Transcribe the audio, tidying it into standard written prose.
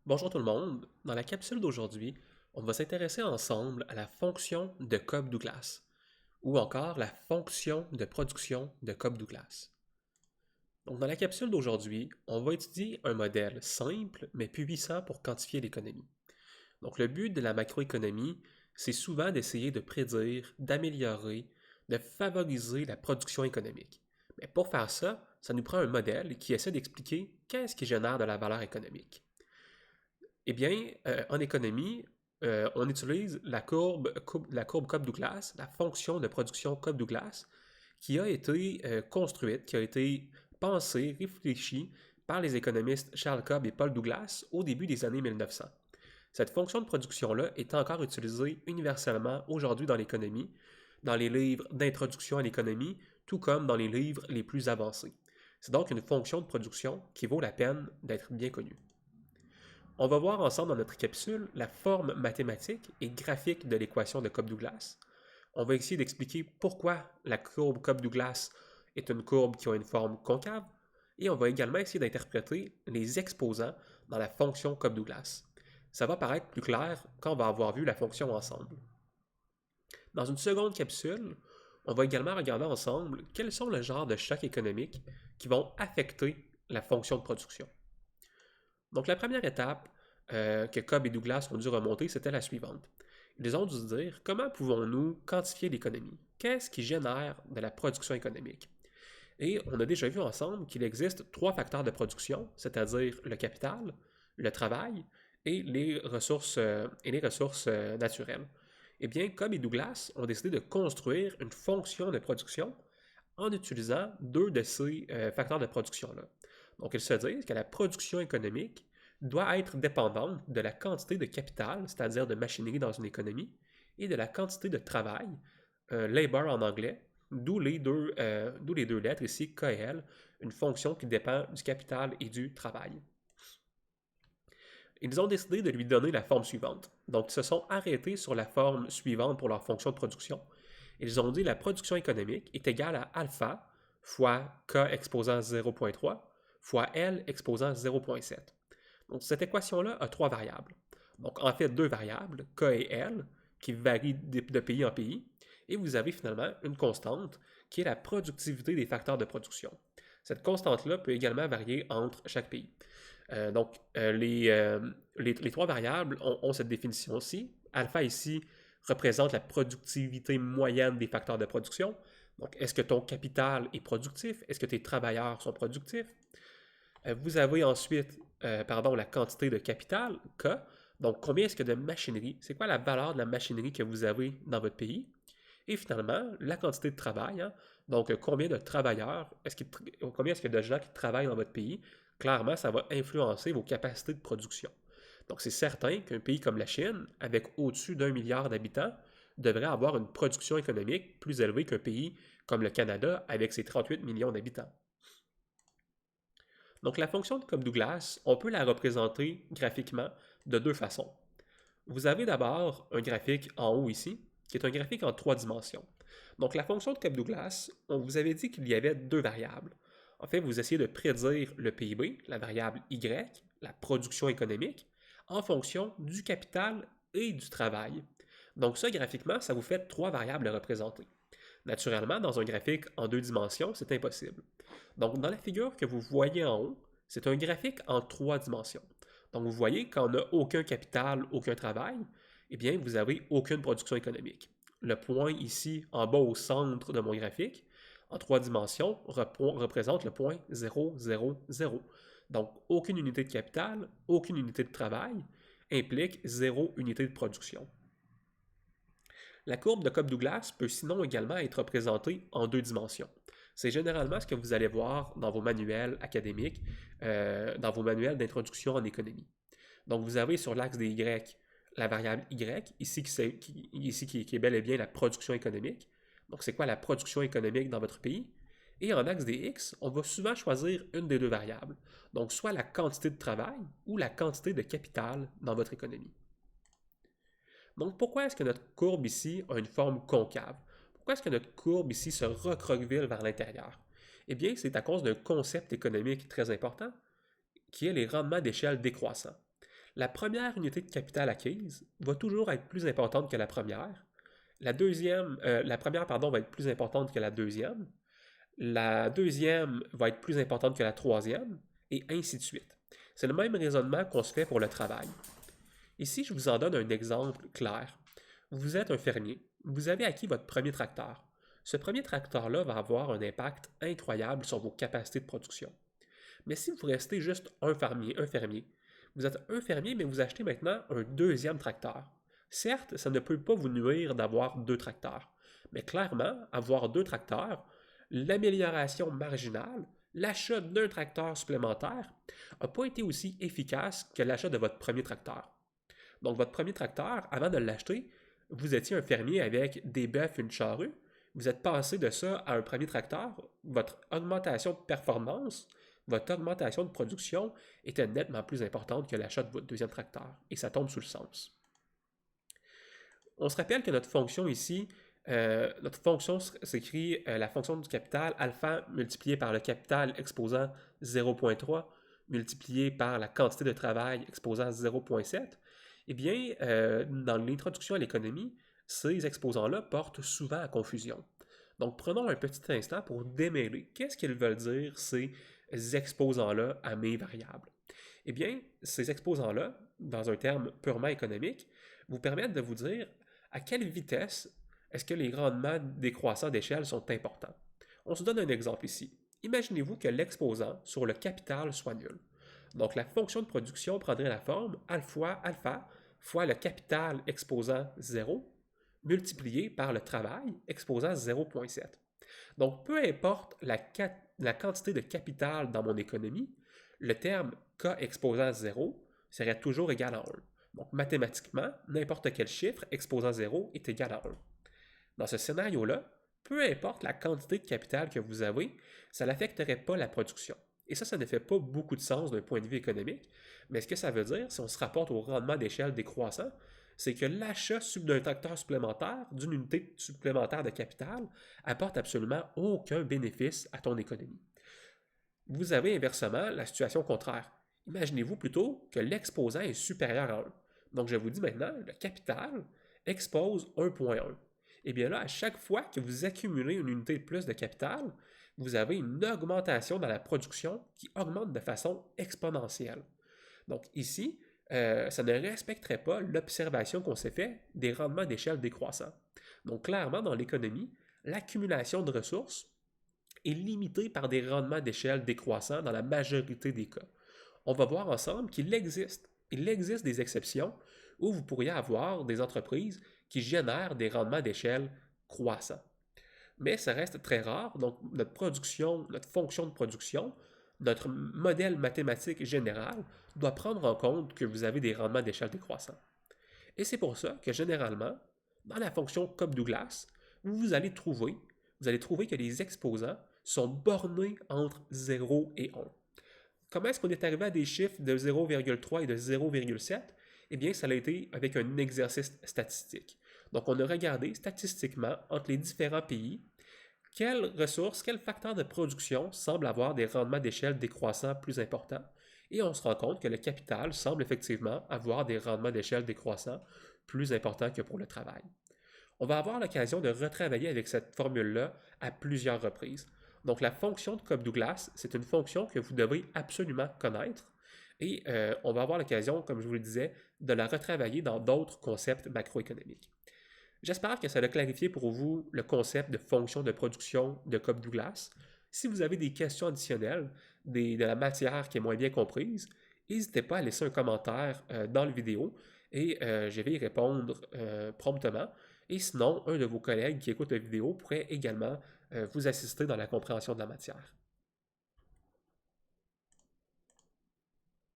Bonjour tout le monde. Dans la capsule d'aujourd'hui, on va s'intéresser ensemble à la fonction de Cobb-Douglas, ou encore la fonction de production de Cobb-Douglas. Donc, dans la capsule d'aujourd'hui, on va étudier un modèle simple mais puissant pour quantifier l'économie. Donc, le but de la macroéconomie, c'est souvent d'essayer de prédire, d'améliorer, de favoriser la production économique. Mais pour faire ça, ça nous prend un modèle qui essaie d'expliquer qu'est-ce qui génère de la valeur économique. Eh bien, en économie, on utilise la courbe Cobb-Douglas, la fonction de production Cobb-Douglas, qui a été construite, qui a été pensée, réfléchie par les économistes Charles Cobb et Paul Douglas au début des années 1900. Cette fonction de production-là est encore utilisée universellement aujourd'hui dans l'économie, dans les livres d'introduction à l'économie, tout comme dans les livres les plus avancés. C'est donc une fonction de production qui vaut la peine d'être bien connue. On va voir ensemble dans notre capsule la forme mathématique et graphique de l'équation de Cobb-Douglas. On va essayer d'expliquer pourquoi la courbe Cobb-Douglas est une courbe qui a une forme concave, et on va également essayer d'interpréter les exposants dans la fonction Cobb-Douglas. Ça va paraître plus clair quand on va avoir vu la fonction ensemble. Dans une seconde capsule, on va également regarder ensemble quels sont les genres de chocs économiques qui vont affecter la fonction de production. Donc la première étape que Cobb et Douglas ont dû remonter, c'était la suivante. Ils ont dû se dire comment pouvons-nous quantifier l'économie? Qu'est-ce qui génère de la production économique? Et on a déjà vu ensemble qu'il existe trois facteurs de production, c'est-à-dire le capital, le travail et les ressources naturelles. Eh bien, Cobb et Douglas ont décidé de construire une fonction de production en utilisant deux de ces facteurs de production-là. Donc, ils se disent que la production économique doit être dépendante de la quantité de capital, c'est-à-dire de machinerie dans une économie, et de la quantité de travail, labor en anglais, d'où les deux lettres ici, K et L, une fonction qui dépend du capital et du travail. Ils ont décidé de lui donner la forme suivante. Donc, ils se sont arrêtés sur la forme suivante pour leur fonction de production. Ils ont dit que la production économique est égale à alpha fois K exposant 0,3 fois L exposant 0,7. Donc, cette équation-là a trois variables. Donc, en fait, deux variables, K et L, qui varient de pays en pays, et vous avez finalement une constante qui est la productivité des facteurs de production. Cette constante-là peut également varier entre chaque pays. Les trois variables ont cette définition-ci. Alpha ici représente la productivité moyenne des facteurs de production. Donc, est-ce que ton capital est productif? Est-ce que tes travailleurs sont productifs? Vous avez ensuite la quantité de capital, K. Donc, combien est-ce que de machinerie? C'est quoi la valeur de la machinerie que vous avez dans votre pays? Et finalement, la quantité de travail. Hein? Donc, combien de travailleurs, combien est-ce qu'il y a de gens qui travaillent dans votre pays? Clairement, ça va influencer vos capacités de production. Donc, c'est certain qu'un pays comme la Chine, avec au-dessus d'1 milliard d'habitants, devrait avoir une production économique plus élevée qu'un pays comme le Canada, avec ses 38 millions d'habitants. Donc, la fonction de Cobb-Douglas, on peut la représenter graphiquement de deux façons. Vous avez d'abord un graphique en haut ici, qui est un graphique en trois dimensions. Donc, la fonction de Cobb-Douglas, on vous avait dit qu'il y avait deux variables. En fait, vous essayez de prédire le PIB, la variable Y, la production économique, en fonction du capital et du travail. Donc, ça, graphiquement, ça vous fait trois variables à représenter. Naturellement, dans un graphique en deux dimensions, c'est impossible. Donc, dans la figure que vous voyez en haut, c'est un graphique en trois dimensions. Donc, vous voyez, quand on n'a aucun capital, aucun travail, eh bien, vous n'avez aucune production économique. Le point ici, en bas au centre de mon graphique, en trois dimensions, représente le point 0, 0, 0. Donc, aucune unité de capital, aucune unité de travail implique zéro unité de production. La courbe de Cobb-Douglas peut sinon également être représentée en deux dimensions. C'est généralement ce que vous allez voir dans vos manuels académiques, dans vos manuels d'introduction en économie. Donc, vous avez sur l'axe des Y la variable Y, ici qui est bel et bien la production économique. Donc, c'est quoi la production économique dans votre pays? Et en axe des X, on va souvent choisir une des deux variables. Donc, soit la quantité de travail ou la quantité de capital dans votre économie. Donc, pourquoi est-ce que notre courbe ici a une forme concave? Pourquoi est-ce que notre courbe ici se recroqueville vers l'intérieur? Eh bien, c'est à cause d'un concept économique très important qui est les rendements d'échelle décroissants. La première unité de capital acquise va toujours être plus importante que la première. La première, pardon, va être plus importante que la deuxième. La deuxième va être plus importante que la troisième, et ainsi de suite. C'est le même raisonnement qu'on se fait pour le travail. Ici, je vous en donne un exemple clair. Vous êtes un fermier, vous avez acquis votre premier tracteur. Ce premier tracteur-là va avoir un impact incroyable sur vos capacités de production. Mais si vous restez juste un fermier, vous êtes un fermier, mais vous achetez maintenant un deuxième tracteur. Certes, ça ne peut pas vous nuire d'avoir deux tracteurs, mais clairement, avoir deux tracteurs, l'amélioration marginale, l'achat d'un tracteur supplémentaire, n'a pas été aussi efficace que l'achat de votre premier tracteur. Donc, votre premier tracteur, avant de l'acheter, vous étiez un fermier avec des bœufs et une charrue. Vous êtes passé de ça à un premier tracteur. Votre augmentation de performance, votre augmentation de production était nettement plus importante que l'achat de votre deuxième tracteur. Et ça tombe sous le sens. On se rappelle que notre fonction ici, notre fonction s'écrit la fonction du capital alpha multiplié par le capital exposant 0,3 multiplié par la quantité de travail exposant 0,7. Eh bien, dans l'introduction à l'économie, ces exposants-là portent souvent à confusion. Donc, prenons un petit instant pour démêler qu'est-ce qu'ils veulent dire ces exposants-là à mes variables. Eh bien, ces exposants-là, dans un terme purement économique, vous permettent de vous dire à quelle vitesse est-ce que les rendements décroissants d'échelle sont importants. On se donne un exemple ici. Imaginez-vous que l'exposant sur le capital soit nul. Donc, la fonction de production prendrait la forme alpha fois le capital exposant 0 multiplié par le travail exposant 0,7. Donc, peu importe la quantité de capital dans mon économie, le terme K exposant 0 serait toujours égal à 1. Donc, mathématiquement, n'importe quel chiffre exposant 0 est égal à 1. Dans ce scénario-là, peu importe la quantité de capital que vous avez, ça n'affecterait pas la production. Et ça ne fait pas beaucoup de sens d'un point de vue économique, mais ce que ça veut dire, si on se rapporte au rendement d'échelle décroissant, c'est que l'achat d'un tracteur supplémentaire, d'une unité supplémentaire de capital, apporte absolument aucun bénéfice à ton économie. Vous avez inversement la situation contraire. Imaginez-vous plutôt que l'exposant est supérieur à 1. Donc je vous dis maintenant, le capital expose 1,1. Et bien là, à chaque fois que vous accumulez une unité de plus de capital, vous avez une augmentation dans la production qui augmente de façon exponentielle. Donc ici, ça ne respecterait pas l'observation qu'on s'est fait des rendements d'échelle décroissants. Donc clairement, dans l'économie, l'accumulation de ressources est limitée par des rendements d'échelle décroissants dans la majorité des cas. On va voir ensemble qu'il existe des exceptions où vous pourriez avoir des entreprises qui génèrent des rendements d'échelle croissants. Mais ça reste très rare, donc notre production, notre fonction de production, notre modèle mathématique général doit prendre en compte que vous avez des rendements d'échelle décroissants. Et c'est pour ça que généralement, dans la fonction Cobb-Douglas, vous allez trouver que les exposants sont bornés entre 0 et 1. Comment est-ce qu'on est arrivé à des chiffres de 0,3 et de 0,7? Eh bien, ça a été avec un exercice statistique. Donc, on a regardé statistiquement entre les différents pays quelles ressources, quels facteurs de production semblent avoir des rendements d'échelle décroissants plus importants. Et on se rend compte que le capital semble effectivement avoir des rendements d'échelle décroissants plus importants que pour le travail. On va avoir l'occasion de retravailler avec cette formule-là à plusieurs reprises. Donc la fonction de Cobb-Douglas, c'est une fonction que vous devez absolument connaître et on va avoir l'occasion, comme je vous le disais, de la retravailler dans d'autres concepts macroéconomiques. J'espère que ça a clarifié pour vous le concept de fonction de production de Cobb-Douglas. Si vous avez des questions additionnelles, de la matière qui est moins bien comprise, n'hésitez pas à laisser un commentaire dans la vidéo et je vais y répondre promptement. Et sinon, un de vos collègues qui écoute la vidéo pourrait également vous assister dans la compréhension de la matière.